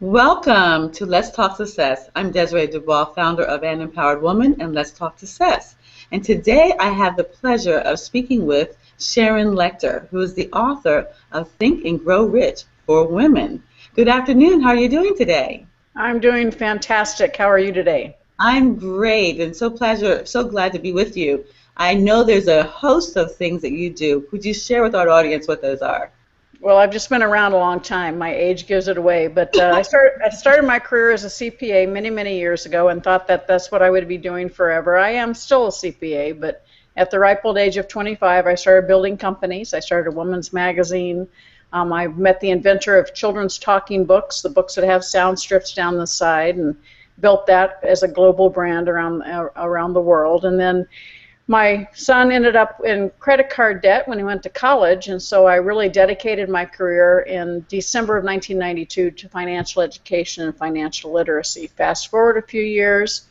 Welcome to Let's Talk Success. I'm Desiree Dubois, founder of An Empowered Woman and Let's Talk Success. And today I have the pleasure of speaking with Sharon Lechter, who is the author of Think and Grow Rich for Women. Good afternoon. How are you doing today? I'm doing fantastic. How are you today? I'm great and so glad to be with you. I know there's a host of things that you do. Could you share with our audience what those are? Well, I've just been around a long time. My age gives it away, but I started my career as a CPA many, many years ago and thought that that's what I would be doing forever. I am still a CPA, but at the ripe old age of 25, I started building companies. I started a women's magazine. I met the inventor of children's talking books, the books that have sound strips down the side, and built that as a global brand around the world. And then my son ended up in credit card debt when he went to college, and so I really dedicated my career in December of 1992 to financial education and financial literacy. Fast forward a few years,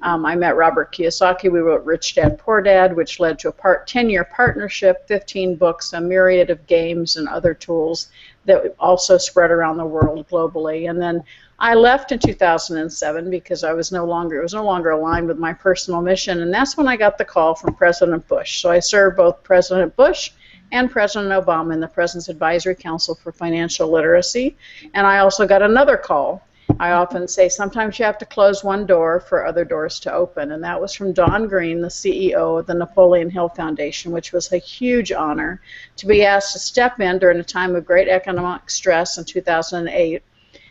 I met Robert Kiyosaki. We wrote Rich Dad, Poor Dad, which led to a 10-year partnership, 15 books, a myriad of games and other tools that also spread around the world globally. And then I left in 2007 because it was no longer aligned with my personal mission, and that's when I got the call from President Bush. So I served both President Bush and President Obama in the President's Advisory Council for Financial Literacy, and I also got another call. I often say sometimes you have to close one door for other doors to open, and that was from Don Green, the CEO of the Napoleon Hill Foundation, which was a huge honor to be asked to step in during a time of great economic stress in 2008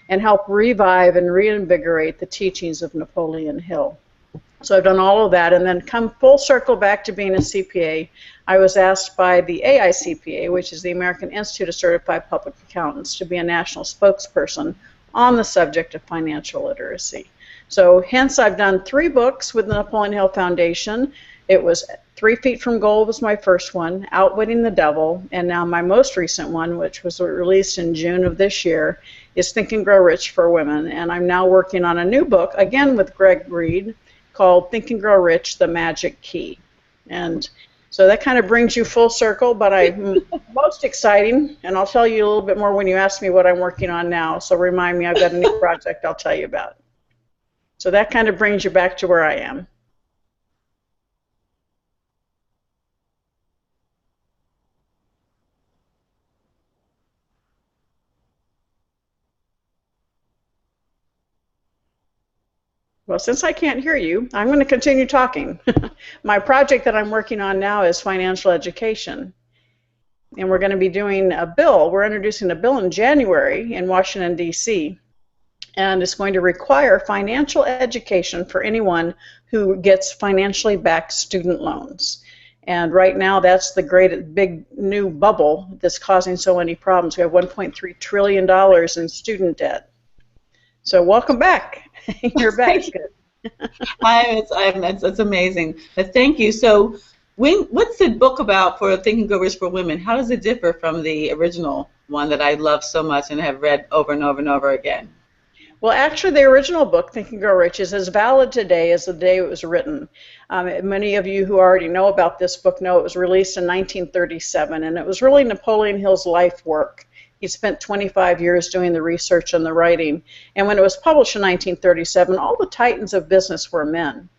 and help revive and reinvigorate the teachings of Napoleon Hill. So I've done all of that, and then come full circle back to being a CPA. I was asked by the AICPA, which is the American Institute of Certified Public Accountants, to be a national spokesperson on the subject of financial literacy. So hence I've done 3 books with the Napoleon Hill Foundation. It was 3 Feet from Gold was my first one, Outwitting the Devil, and now my most recent one, which was released in June of this year, is Think and Grow Rich for Women. And I'm now working on a new book, again with Greg Reed, called Think and Grow Rich, The Magic Key. And so that kind of brings you full circle, but I'm most exciting, and I'll tell you a little bit more when you ask me what I'm working on now. So remind me, I've got a new project I'll tell you about. So that kind of brings you back to where I am. Well, since I can't hear you, I'm going to continue talking. My project that I'm working on now is financial education. And we're going to be doing a bill. We're introducing a bill in January in Washington, D.C., and it's going to require financial education for anyone who gets financially backed student loans. And right now, that's the great big new bubble that's causing so many problems. We have $1.3 trillion in student debt. So welcome back. You're back. Good. That's amazing. But thank you. So, what's the book about for Think and Grow Rich for Women? How does it differ from the original one that I love so much and have read over and over and over again? Well, actually, the original book, Think and Grow Rich, is as valid today as the day it was written. Many of you who already know about this book know it was released in 1937, and it was really Napoleon Hill's life work. He spent 25 years doing the research and the writing, and when it was published in 1937, all the titans of business were men.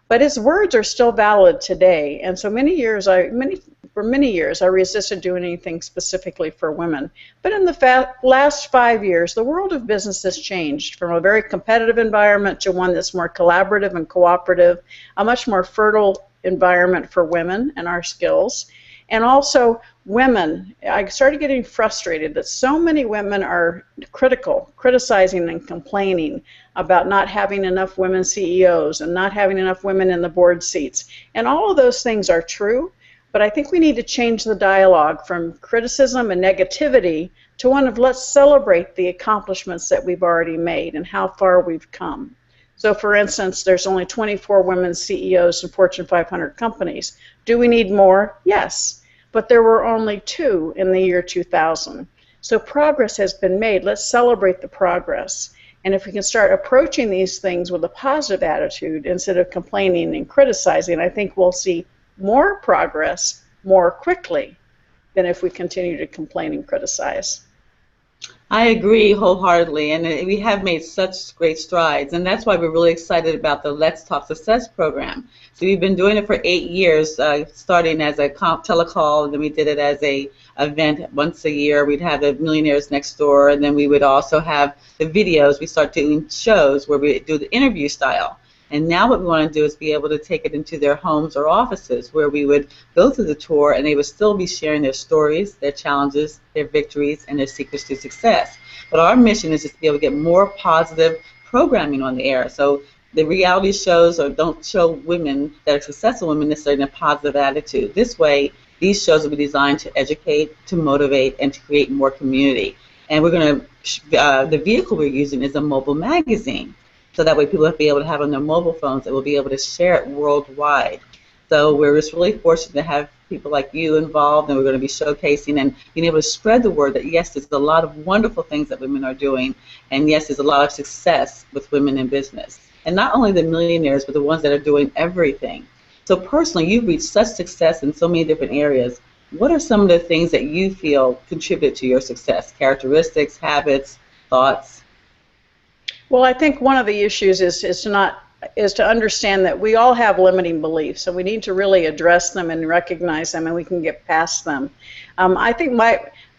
But his words are still valid today, and so for many years I resisted doing anything specifically for women. But in the last 5 years, the world of business has changed from a very competitive environment to one that's more collaborative and cooperative, a much more fertile environment for women and our skills. And also women, I started getting frustrated that so many women are criticizing and complaining about not having enough women CEOs and not having enough women in the board seats. And all of those things are true, but I think we need to change the dialogue from criticism and negativity to one of let's celebrate the accomplishments that we've already made and how far we've come. So for instance, there's only 24 women CEOs in Fortune 500 companies. Do we need more? Yes. But there were only 2 in the year 2000. So progress has been made. Let's celebrate the progress. And if we can start approaching these things with a positive attitude instead of complaining and criticizing, I think we'll see more progress more quickly than if we continue to complain and criticize. I agree wholeheartedly, and we have made such great strides, and that's why we're really excited about the Let's Talk Success program. So we've been doing it for 8 years, starting as a telecall, and then we did it as a event once a year. We'd have the millionaires next door, and then we would also have the videos. We start doing shows where we do the interview style. And now what we want to do is be able to take it into their homes or offices where we would go through the tour and they would still be sharing their stories, their challenges, their victories, and their secrets to success. But our mission is just to be able to get more positive programming on the air. So the reality shows or don't show women that are successful women necessarily in a positive attitude. This way, these shows will be designed to educate, to motivate, and to create more community. And we're going to, the vehicle we're using is a mobile magazine. So that way people will be able to have on their mobile phones that will be able to share it worldwide. So we're just really fortunate to have people like you involved, and we're going to be showcasing and being able to spread the word that, yes, there's a lot of wonderful things that women are doing, and yes, there's a lot of success with women in business. And not only the millionaires, but the ones that are doing everything. So personally, you've reached such success in so many different areas. What are some of the things that you feel contribute to your success? Characteristics, habits, thoughts? Well, I think one of the issues is to understand that we all have limiting beliefs, and we need to really address them and recognize them, and we can get past them. I think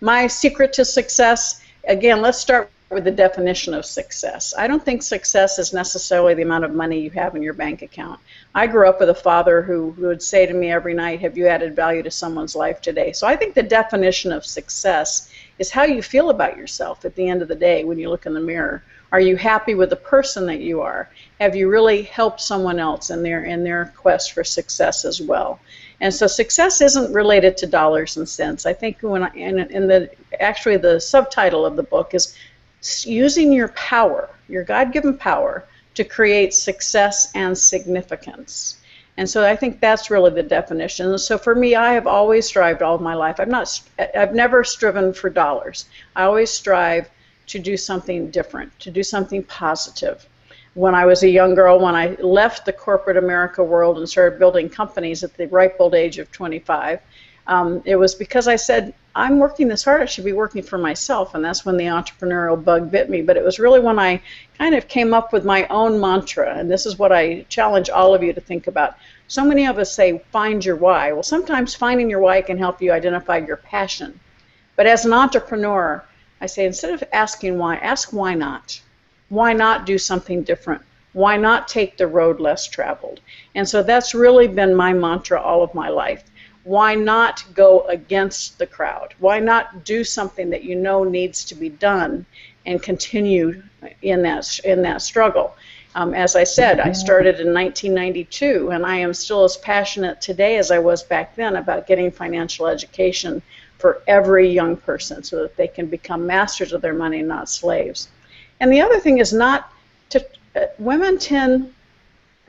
my secret to success, again, let's start with the definition of success. I don't think success is necessarily the amount of money you have in your bank account. I grew up with a father who would say to me every night, "Have you added value to someone's life today?" So I think the definition of success is how you feel about yourself at the end of the day when you look in the mirror. Are you happy with the person that you are? Have you really helped someone else in their quest for success as well? And so success isn't related to dollars and cents. I think actually the subtitle of the book is using your power, your God-given power, to create success and significance. And so I think that's really the definition. And so for me, I have always strived all of my life. I've never striven for dollars. I always strive to do something different, to do something positive. When I was a young girl, when I left the corporate America world and started building companies at the ripe old age of 25, it was because I said, I'm working this hard, I should be working for myself, and that's when the entrepreneurial bug bit me. But it was really when I kind of came up with my own mantra, and this is what I challenge all of you to think about. So many of us say, find your why. Well, sometimes finding your why can help you identify your passion. But as an entrepreneur, I say, instead of asking why, ask why not. Why not do something different? Why not take the road less traveled? And so that's really been my mantra all of my life. Why not go against the crowd? Why not do something that you know needs to be done and continue in that struggle? As I said, I started in 1992, and I am still as passionate today as I was back then about getting financial education for every young person so that they can become masters of their money, not slaves. And the other thing is women tend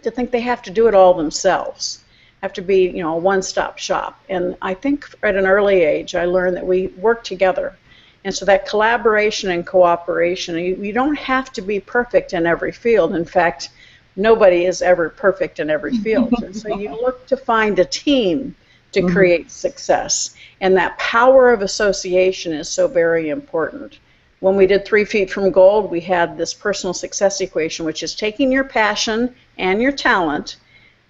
to think they have to do it all themselves, have to be, a one-stop shop. And I think at an early age, I learned that we work together. And so that collaboration and cooperation, you don't have to be perfect in every field. In fact, nobody is ever perfect in every field. And so you look to find a team to create success. And that power of association is so very important. When we did 3 Feet from Gold, we had this personal success equation, which is taking your passion and your talent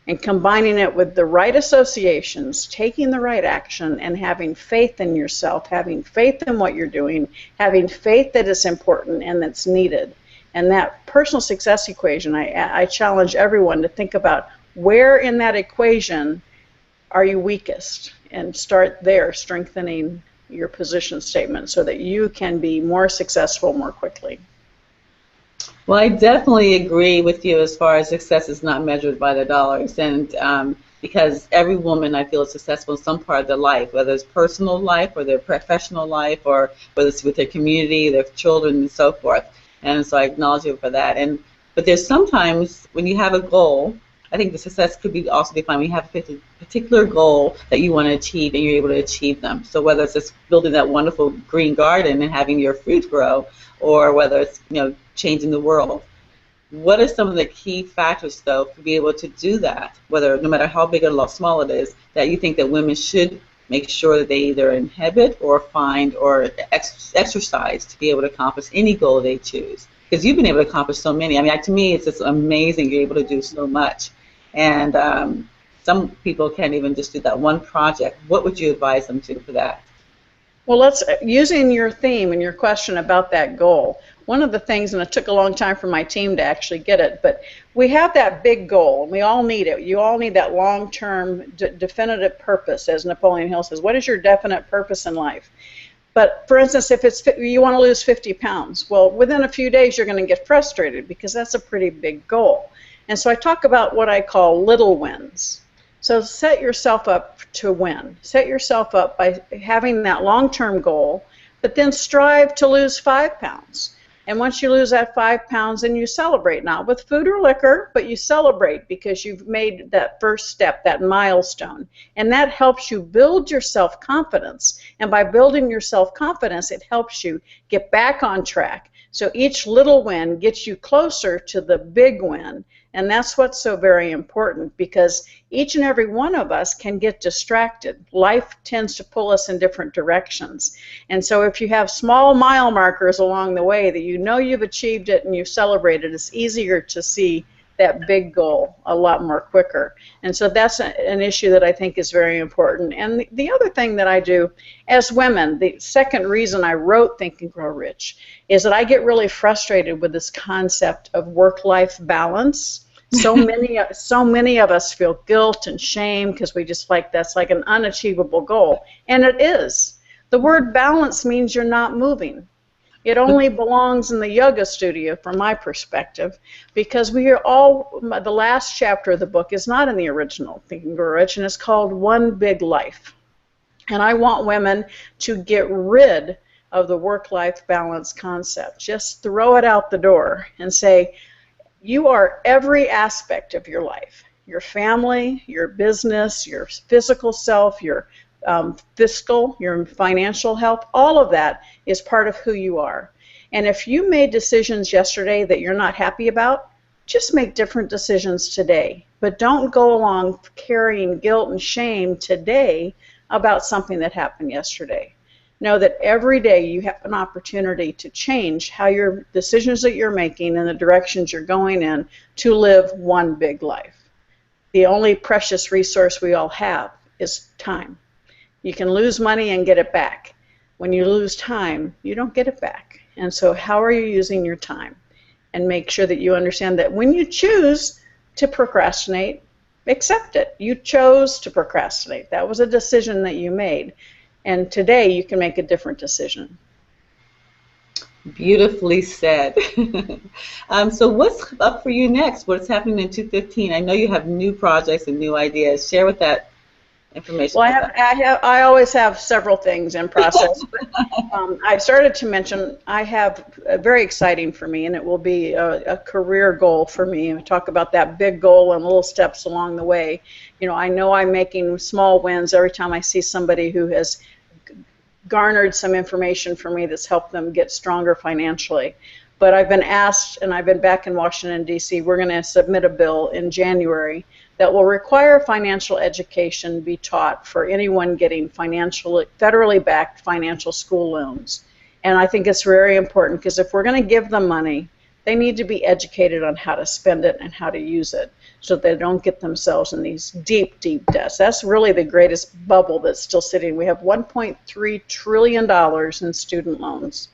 and combining it with the right associations, taking the right action, and having faith in yourself, having faith in what you're doing, having faith that it's important and that's needed. And that personal success equation, I challenge everyone to think about where in that equation are you weakest, and start there, strengthening your position statement so that you can be more successful more quickly. Well, I definitely agree with you as far as success is not measured by the dollars, and because every woman, I feel, is successful in some part of their life, whether it's personal life or their professional life, or whether it's with their community, their children, and so forth. And so I acknowledge you for that. But there's sometimes when you have a goal, I think the success could be also defined when you have a particular goal that you want to achieve and you're able to achieve them. So whether it's just building that wonderful green garden and having your fruit grow, or whether it's changing the world. What are some of the key factors, though, to be able to do that, whether no matter how big or small it is, that you think that women should make sure that they either inhibit or find or exercise to be able to accomplish any goal they choose. Because you've been able to accomplish so many. I mean, to me, it's just amazing you're able to do so much. And some people can't even just do that one project. What would you advise them to for that? Well, using your theme and your question about that goal, one of the things, and it took a long time for my team to actually get it, but we have that big goal, and we all need it. You all need that long-term definitive purpose, as Napoleon Hill says. What is your definite purpose in life? But for instance, if you want to lose 50 pounds, well, within a few days you're going to get frustrated because that's a pretty big goal. And so I talk about what I call little wins. So set yourself up to win. Set yourself up by having that long-term goal, but then strive to lose 5 pounds. And once you lose that 5 pounds, then you celebrate, not with food or liquor, but you celebrate because you've made that first step, that milestone. And that helps you build your self-confidence. And by building your self-confidence, it helps you get back on track. So each little win gets you closer to the big win. And that's what's so very important, because each and every one of us can get distracted. Life tends to pull us in different directions. And so if you have small mile markers along the way that you know you've achieved it and you've celebrated, it's easier to see that big goal a lot more quicker. And so that's an issue that I think is very important. And the other thing that I do as women, the second reason I wrote Think and Grow Rich, is that I get really frustrated with this concept of work-life balance. So many of us feel guilt and shame because we just that's like an unachievable goal. And it is. The word balance means you're not moving. It only belongs in the yoga studio from my perspective, because we are all, the last chapter of the book is not in the original Think and Grow Rich, and it's called One Big Life. And I want women to get rid of the work-life balance concept. Just throw it out the door and say, you are every aspect of your life, your family, your business, your physical self, your fiscal, your financial health, all of that is part of who you are. And if you made decisions yesterday that you're not happy about, just make different decisions today. But don't go along carrying guilt and shame today about something that happened yesterday. Know that every day you have an opportunity to change how your decisions that you're making and the directions you're going in to live one big life. The only precious resource we all have is time. You can lose money and get it back. When you lose time, you don't get it back. And so how are you using your time? And make sure that you understand that when you choose to procrastinate, accept it. You chose to procrastinate. That was a decision that you made. And today you can make a different decision. Beautifully said. So what's up for you next? What's happening in 2015? I know you have new projects and new ideas. Share with that information. Well, I always have several things in process. But, I started to mention I have very exciting for me, and it will be a career goal for me. I talk about that big goal and little steps along the way. You know I'm making small wins every time I see somebody who has garnered some information for me that's helped them get stronger financially. But I've been asked, and I've been back in Washington, D.C., we're going to submit a bill in January that will require financial education be taught for anyone getting federally backed financial school loans. And I think it's very important, because if we're going to give them money, they need to be educated on how to spend it and how to use it so they don't get themselves in these deep, deep debts. That's really the greatest bubble that's still sitting. We have $1.3 trillion in student loans.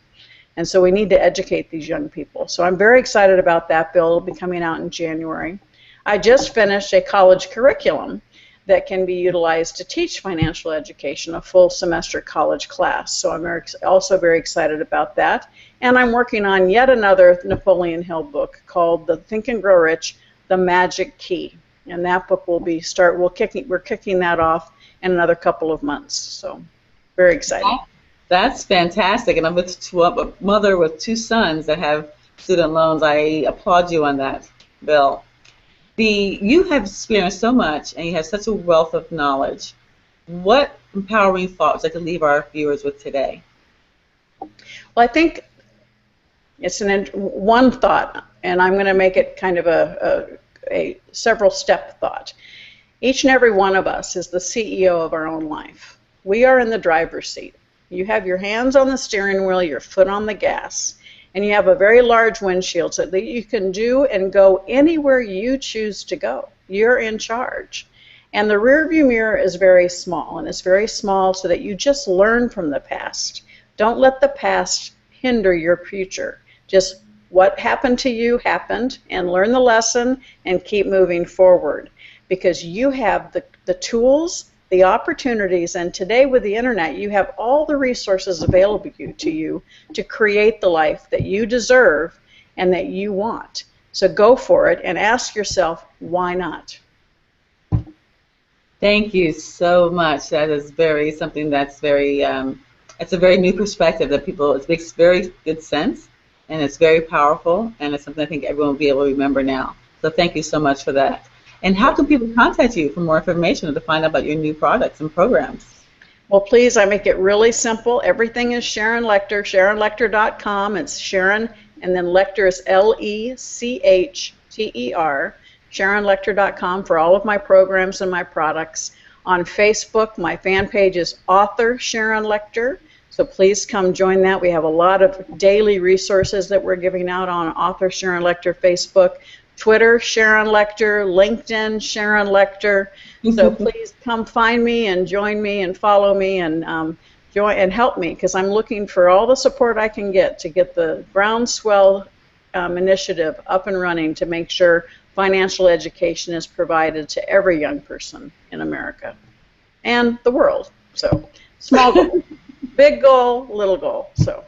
And so we need to educate these young people. So I'm very excited about that bill. It'll be coming out in January. I just finished a college curriculum that can be utilized to teach financial education, a full semester college class. So I'm also very excited about that. And I'm working on yet another Napoleon Hill book called The Think and Grow Rich, The Magic Key. And that book will be we're kicking that off in another couple of months. So very exciting. That's fantastic. And I'm with a mother with 2 sons that have student loans. I applaud you on that, Bill. You have experienced so much, and you have such a wealth of knowledge. What empowering thoughts would you like to leave our viewers with today? Well, I think it's one thought, and I'm going to make it kind of a several-step thought. Each and every one of us is the CEO of our own life. We are in the driver's seat. You have your hands on the steering wheel, your foot on the gas, and you have a very large windshield so that you can do and go anywhere you choose to go. You're in charge. And the rear view mirror is very small, and it's very small so that you just learn from the past. Don't let the past hinder your future. Just what happened to you happened, and learn the lesson and keep moving forward, because you have the tools, the opportunities, and today with the internet you have all the resources available to you to create the life that you deserve and that you want. So go for it and ask yourself, why not? Thank you so much. That is something that's it's a very new perspective that it makes very good sense, and it's very powerful, and it's something I think everyone will be able to remember now. So thank you so much for that. And how can people contact you for more information or to find out about your new products and programs? Well, please, I make it really simple. Everything is Sharon Lechter, SharonLechter.com. It's Sharon, and then Lechter is Lechter, SharonLechter.com for all of my programs and my products. On Facebook, my fan page is Author Sharon Lechter, so please come join that. We have a lot of daily resources that we're giving out on Author Sharon Lechter Facebook. Twitter, Sharon Lechter, LinkedIn, Sharon Lechter. So please come find me and join me and follow me and join and help me, because I'm looking for all the support I can get to get the Groundswell initiative up and running to make sure financial education is provided to every young person in America and the world. So small goal, big goal, little goal. So.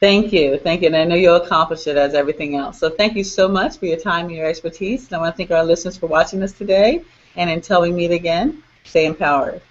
Thank you, and I know you'll accomplish it as everything else. So thank you so much for your time and your expertise. And I want to thank our listeners for watching us today. And until we meet again, stay empowered.